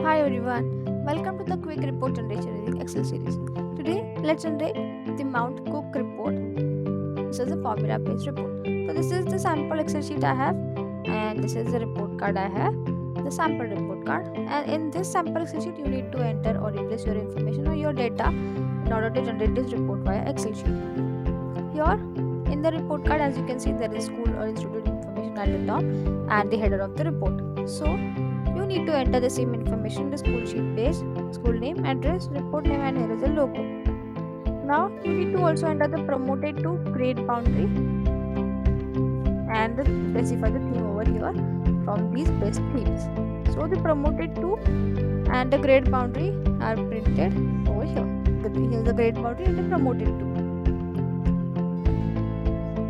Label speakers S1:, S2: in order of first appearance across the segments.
S1: Hi everyone, welcome to the Quick Report Generation using Excel series. Today, let's generate the Mount Cook report. This is a formula based report. So, this is the sample Excel sheet I have, and this is the report card I have, the sample report card. And in this sample Excel sheet, you need to enter or replace your information or your data in order to generate this report via Excel sheet. Here, in the report card, as you can see, there is school or institute information at the top and the header of the report. So, you need to enter the same information in the school sheet page, school name, address, report name, and here is the logo. Now, you need to also enter the promoted to grade boundary and specify the theme over here from these best themes. So, the promoted to and the grade boundary are printed over here. Here is the grade boundary and the promoted to.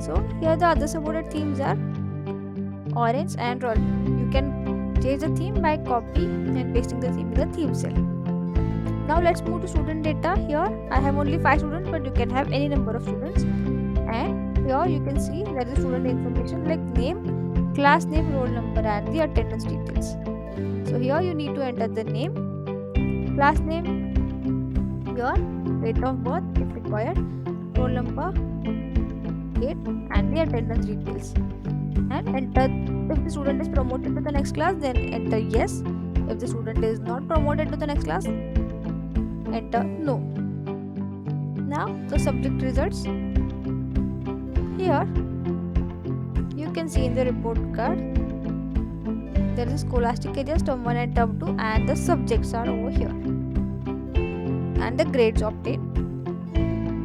S1: So, here the other supported themes are orange and royal. You can change the theme by copy and pasting the theme in the theme cell. Now let's move to student data. Here I have only 5 students, but you can have any number of students. And here you can see there is student information like name, class name, roll number, and the attendance details. So here you need to enter the name, class name, your date of birth if required, roll number, date, and the attendance details. And enter if the student is promoted to the next class, then enter yes. If the student is not promoted to the next class, enter no. Now the subject results. Here you can see in the report card there is scholastic areas term 1 and term 2 and the subjects are over here and the grades obtained.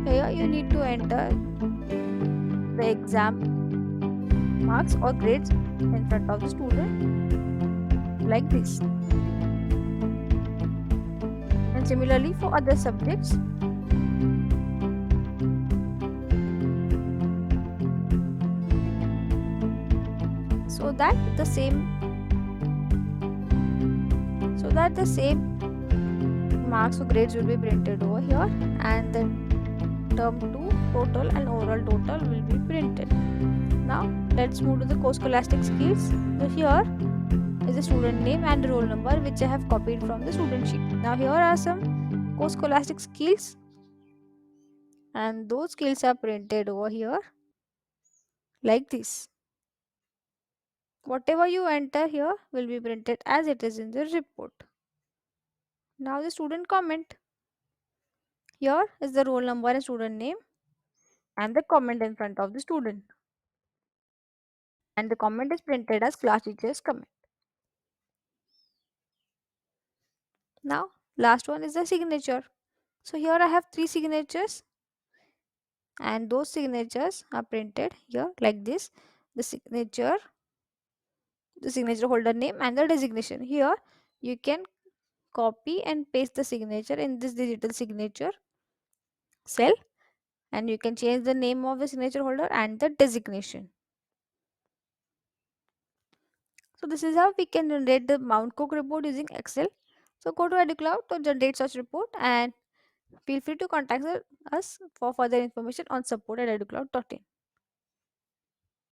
S1: Here you need to enter the exam marks or grades in front of the student like this. And similarly for other subjects, so that the same marks or grades will be printed over here and the term 2 total and overall total will be printed. Now let's move to the co-scholastic skills. So here is the student name and the roll number which I have copied from the student sheet. Now here are some co-scholastic skills and those skills are printed over here like this. Whatever you enter here will be printed as it is in the report. Now the student comment. Here is the roll number and student name and the comment in front of the student. And the comment is printed as class teacher's comment. Now last one is the signature. So here I have 3 signatures and those signatures are printed here like this. The signature holder name and the designation. Here you can copy and paste the signature in this digital signature cell and you can change the name of the signature holder and the designation. So this is how we can generate the Mount Cook report using Excel. So go to EduCloud to generate such report and feel free to contact us for further information on support@educloud.in.